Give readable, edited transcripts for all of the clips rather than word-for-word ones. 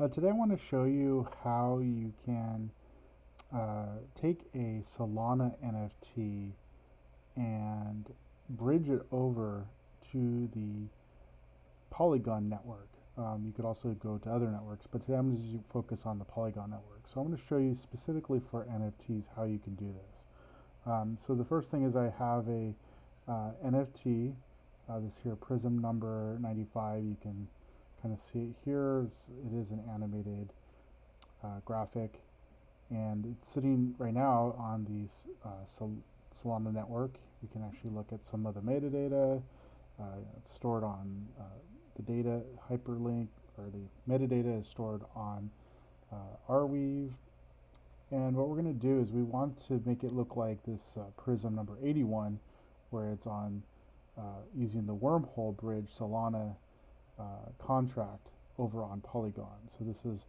Today I want to show you how you can take a Solana NFT and bridge it over to the Polygon Network. You could also go to other networks, but today I'm going to focus on the Polygon Network. So I'm going to show you specifically for NFTs how you can do this. So the first thing is I have a NFT, this here Prism number 95. You can kind of see it here. It is an animated graphic, and it's sitting right now on the Solana network. You can actually look at some of the metadata. It's stored on the data hyperlink, or the metadata is stored on Arweave. And what we're going to do is we want to make it look like this Prism number 81, where it's on using the wormhole bridge Solana contract over on Polygon. So this is,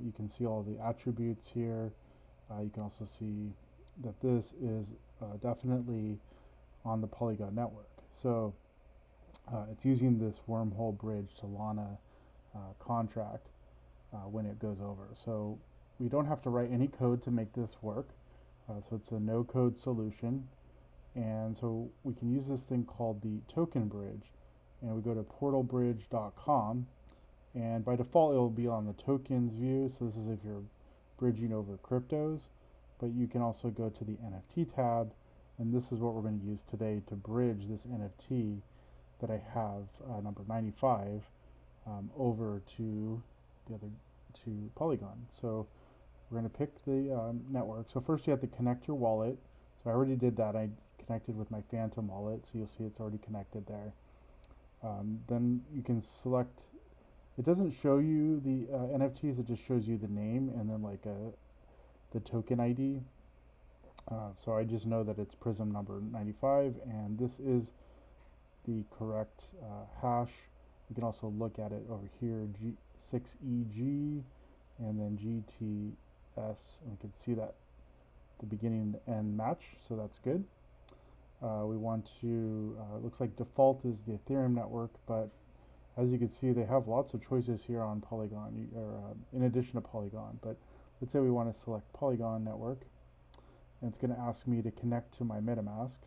you can see all the attributes here. You can also see that this is definitely on the Polygon network. So it's using this wormhole bridge Solana contract when it goes over. So we don't have to write any code to make this work. So it's a no-code solution. And so we can use this thing called the token bridge. And we go to portalbridge.com. And by default, it will be on the tokens view. So this is if you're bridging over cryptos. But you can also go to the NFT tab. And this is what we're going to use today to bridge this NFT that I have, number 95, over to the other, to Polygon. So we're going to pick the network. So first you have to connect your wallet. So I already did that. I connected with my Phantom wallet. So you'll see it's already connected there. Then you can select, it doesn't show you the NFTs, it just shows you the name and then like the token ID. So I just know that it's Prism number 95, and this is the correct hash. You can also look at it over here, G6EG and then GTS, and we can see that the beginning and end match, so that's good. We want to, looks like default is the Ethereum network, but as you can see, they have lots of choices here on Polygon, or in addition to Polygon. But let's say we want to select Polygon network, and it's going to ask me to connect to my MetaMask.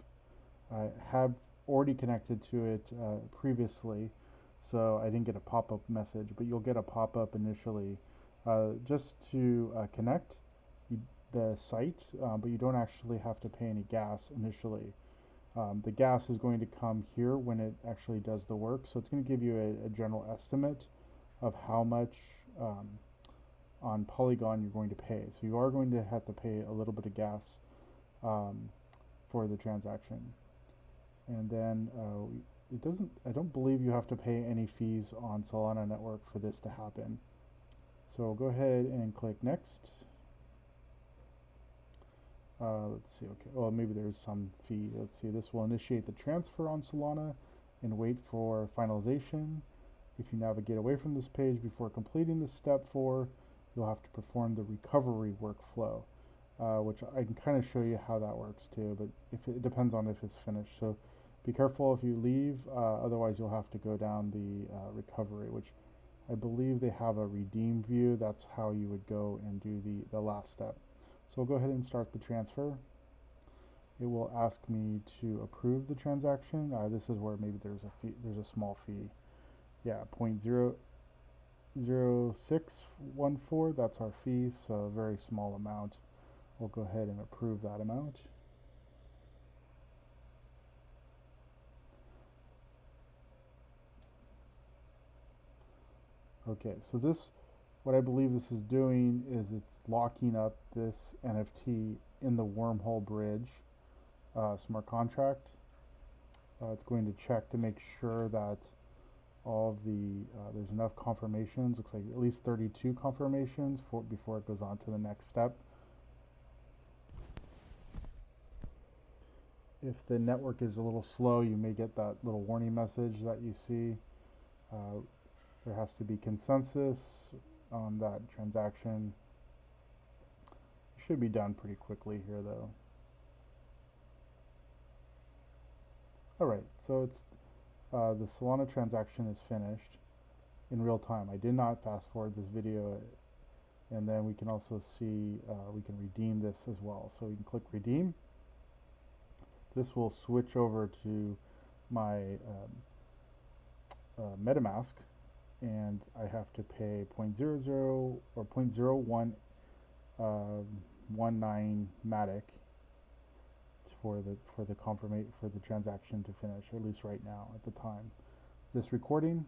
I have already connected to it previously, so I didn't get a pop-up message, but you'll get a pop-up initially just to connect the site, but you don't actually have to pay any gas initially. The gas is going to come here when it actually does the work, so it's going to give you a general estimate of how much on Polygon you're going to pay. So you are going to have to pay a little bit of gas for the transaction. And then it doesn't, I don't believe you have to pay any fees on Solana network for this to happen. So go ahead and click next. Let's see, okay, well maybe there's some fee. Let's see, this will initiate the transfer on Solana and wait for finalization. If you navigate away from this page before completing this step 4, you'll have to perform the recovery workflow, which I can kind of show you how that works too, but if it depends on if it's finished. So be careful if you leave, otherwise you'll have to go down the recovery, which I believe they have a redeem view. That's how you would go and do the last step. So we'll go ahead and start the transfer. It will ask me to approve the transaction. This is where maybe there's a fee, there's a small fee. Yeah, 0.00614, that's our fee, so a very small amount. We'll go ahead and approve that amount. Okay, so this, what I believe this is doing is it's locking up this NFT in the wormhole bridge smart contract. It's going to check to make sure that all of the, there's enough confirmations. Looks like at least 32 confirmations before it goes on to the next step. If the network is a little slow, you may get that little warning message that you see. There has to be consensus on that transaction. It should be done pretty quickly here though. Alright, so it's the Solana transaction is finished. in real time. I did not fast forward this video, and then we can also see we can redeem this as well. So we can click redeem. This will switch over to my MetaMask, and I have to pay 0.00 or 0.0119 Matic for the confirmation for the transaction to finish, at least right now at the time this recording.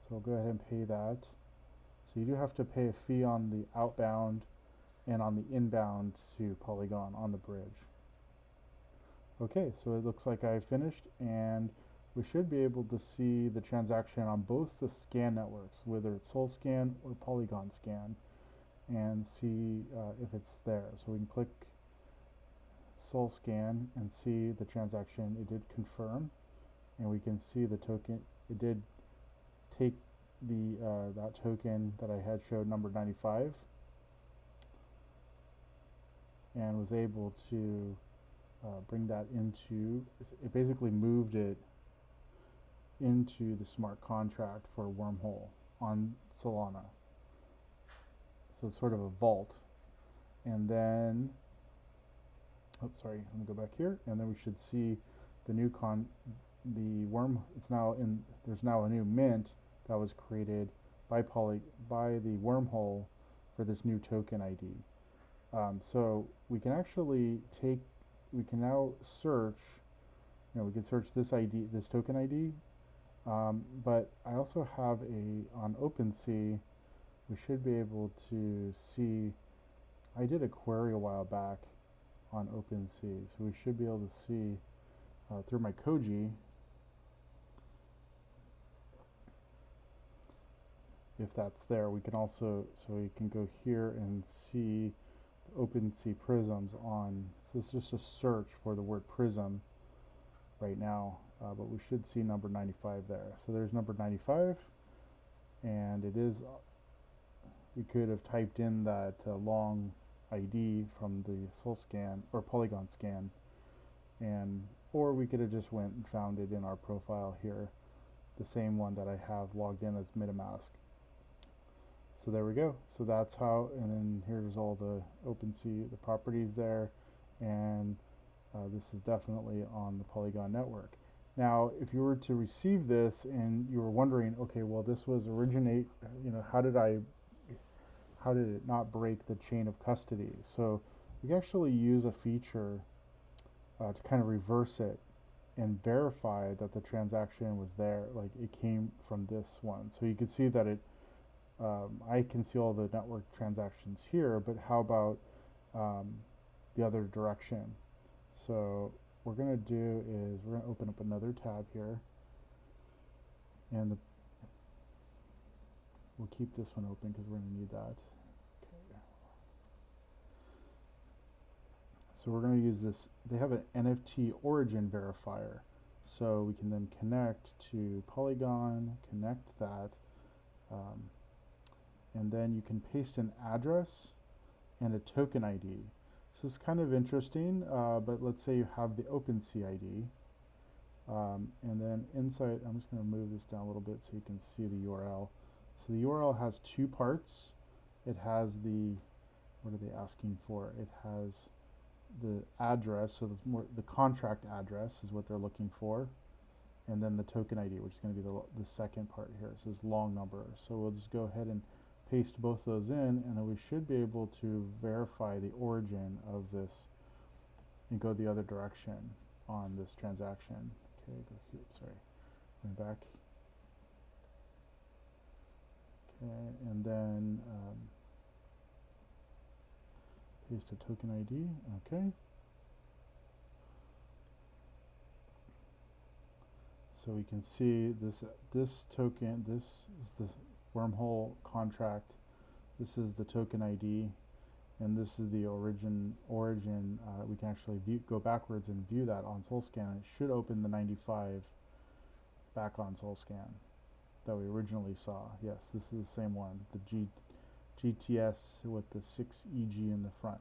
So I'll go ahead and pay that. So you do have to pay a fee on the outbound and on the inbound to Polygon on the bridge. Okay, so it looks like I finished, and we should be able to see the transaction on both the scan networks, whether it's SolScan or Polygon Scan, and see if it's there. So we can click SolScan and see the transaction. It did confirm, and we can see the token. It did take the that token that I had showed number 95, and was able to bring that into, it basically moved it into the smart contract for Wormhole on Solana. So it's sort of a vault. And then, oh sorry, let me go back here, and then we should see the new it's now in, there's now a new mint that was created by the Wormhole for this new token ID. So we can actually we can now search, we can search this ID, this token ID, but I also have on OpenSea, we should be able to see, I did a query a while back on OpenSea, so we should be able to see through my Koji if that's there. We can also, so we can go here and see the OpenSea prisms on, so it's just a search for the word prism right now, but we should see number 95 there. So there's number 95, and it is, we could have typed in that long ID from the SolScan or Polygon Scan, and or we could have just went and found it in our profile here, the same one that I have logged in as MetaMask. So there we go. So that's how, and then here's all the OpenSea, the properties there, and this is definitely on the Polygon Network. Now, if you were to receive this and you were wondering, okay, well, this was originate, how did it not break the chain of custody? So we can actually use a feature to kind of reverse it and verify that the transaction was there, like it came from this one. So you can see that it, I can see all the network transactions here, but how about the other direction? So what we're going to do is we're going to open up another tab here, and we'll keep this one open because we're going to need that. Okay. So we're going to use this. They have an NFT origin verifier, so we can then connect to Polygon, connect that, and then you can paste an address and a token ID. So it's kind of interesting, but let's say you have the OpenSea ID, and then inside, I'm just going to move this down a little bit so you can see the URL. So the URL has two parts. It has the, what are they asking for? It has the address, so there's more, the contract address is what they're looking for, and then the token ID, which is going to be the second part here. So it's long number. So we'll just go ahead and paste both those in, and then we should be able to verify the origin of this and go the other direction on this transaction. Okay, go here, sorry, going back. Okay, and then paste a token ID. Okay. So we can see this token, this is the Wormhole contract, this is the token ID, and this is the origin. We can actually go backwards and view that on SolScan. It should open the 95 back on SolScan that we originally saw. Yes, this is the same one, the GTS with the 6EG in the front.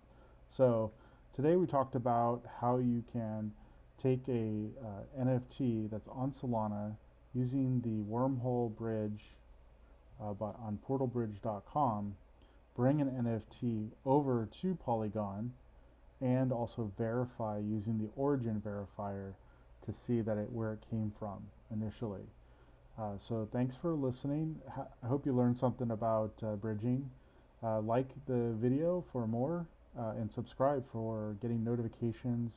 So today we talked about how you can take a NFT that's on Solana using the Wormhole bridge on portalbridge.com, bring an NFT over to Polygon, and also verify using the origin verifier to see that where it came from initially. So thanks for listening. I hope you learned something about bridging. Like the video for more, and subscribe for getting notifications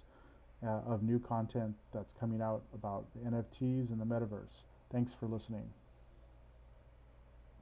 of new content that's coming out about the NFTs and the metaverse. Thanks for listening.